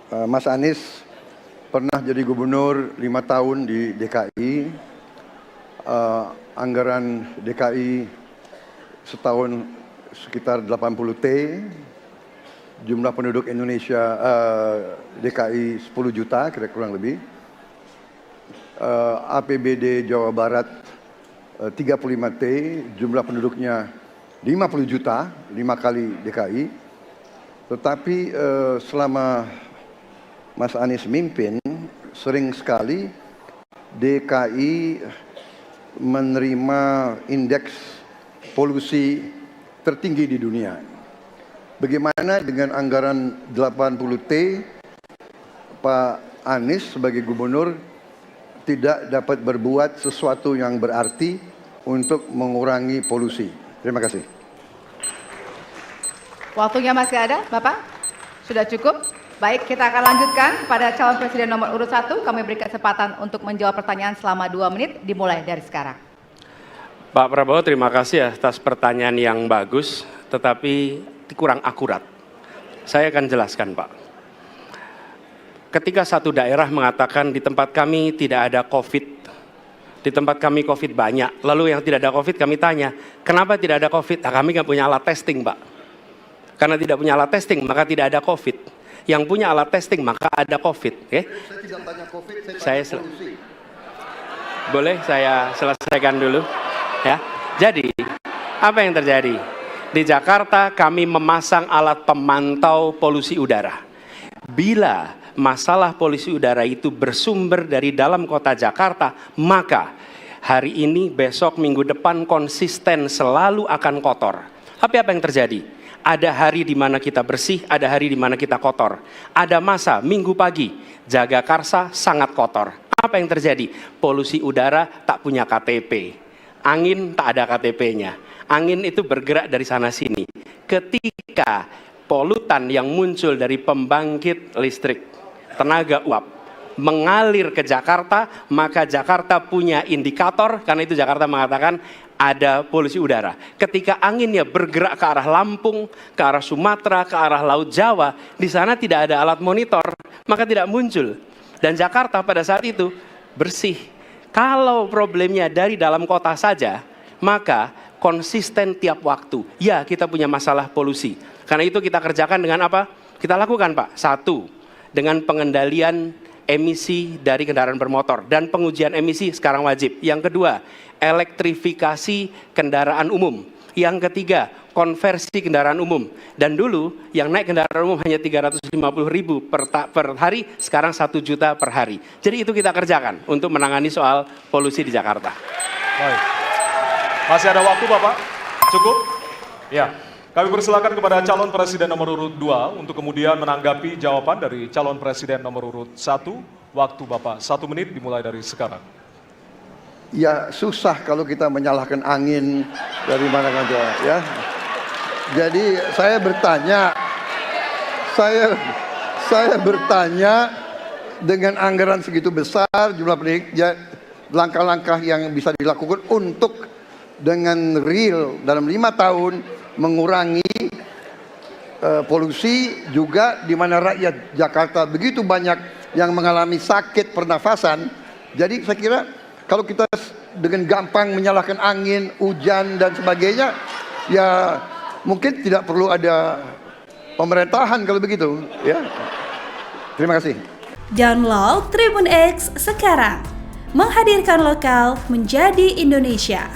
Mas Anies pernah jadi gubernur 5 tahun di DKI. Anggaran DKI setahun sekitar 80 T. Jumlah penduduk Indonesia DKI 10 juta kira kurang lebih. APBD Jawa Barat 35 T, jumlah penduduknya 50 juta, 5 kali DKI. Tetapi selama Mas Anies mimpin, sering sekali DKI menerima indeks polusi tertinggi di dunia. Bagaimana dengan anggaran 80 T, Pak Anies sebagai gubernur tidak dapat berbuat sesuatu yang berarti untuk mengurangi polusi? Terima kasih. Waktunya masih ada, Bapak? Sudah cukup? Baik, kita akan lanjutkan pada calon presiden nomor urut 1. Kami beri kesempatan untuk menjawab pertanyaan selama 2 menit, dimulai dari sekarang. Pak Prabowo, terima kasih atas pertanyaan yang bagus, tetapi kurang akurat. Saya akan jelaskan, Pak. Ketika satu daerah mengatakan di tempat kami tidak ada COVID, di tempat kami COVID banyak, lalu yang tidak ada COVID kami tanya, kenapa tidak ada COVID? Nah, kami nggak punya alat testing, Pak. Karena tidak punya alat testing, maka tidak ada COVID. Yang punya alat testing, maka ada COVID. Okay? Saya tidak tanya COVID, saya tanya polusi. Boleh saya selesaikan dulu? Ya. Jadi, apa yang terjadi? Di Jakarta kami memasang alat pemantau polusi udara. Bila masalah polusi udara itu bersumber dari dalam kota Jakarta, maka hari ini, besok, minggu depan konsisten selalu akan kotor. Tapi apa yang terjadi? Ada hari di mana kita bersih, ada hari di mana kita kotor. Ada masa minggu pagi, Jagakarsa sangat kotor. Apa yang terjadi? Polusi udara tak punya KTP. Angin tak ada KTP-nya. Angin itu bergerak dari sana sini. Ketika polutan yang muncul dari pembangkit listrik, tenaga uap, mengalir ke Jakarta, maka Jakarta punya indikator, karena itu Jakarta mengatakan ada polusi udara. Ketika anginnya bergerak ke arah Lampung, ke arah Sumatera, ke arah Laut Jawa, di sana tidak ada alat monitor, maka tidak muncul. Dan Jakarta pada saat itu bersih. Kalau problemnya dari dalam kota saja, maka konsisten tiap waktu. Ya, kita punya masalah polusi. Karena itu kita kerjakan dengan apa? Kita lakukan, Pak. 1, dengan pengendalian emisi dari kendaraan bermotor dan pengujian emisi sekarang wajib. Yang kedua, elektrifikasi kendaraan umum. Yang ketiga, konversi kendaraan umum. Dan dulu yang naik kendaraan umum hanya 350.000 per hari, sekarang 1 juta per hari. Jadi itu kita kerjakan untuk menangani soal polusi di Jakarta. Baik. Masih ada waktu, Bapak? Cukup? Ya. Kami persilakan kepada calon presiden nomor urut 2 untuk kemudian menanggapi jawaban dari calon presiden nomor urut 1. Waktu Bapak 1 menit dimulai dari sekarang. Ya susah kalau kita menyalahkan angin dari mana saja, ya. Jadi saya bertanya dengan anggaran segitu besar, jumlah penduduk, ya, langkah-langkah yang bisa dilakukan untuk dengan real dalam 5 tahun mengurangi polusi, juga di mana rakyat Jakarta begitu banyak yang mengalami sakit pernafasan. Jadi saya kira kalau kita dengan gampang menyalahkan angin, hujan dan sebagainya, ya mungkin tidak perlu ada pemerintahan kalau begitu, ya. Terima kasih. Download Tribun X sekarang, menghadirkan lokal menjadi Indonesia.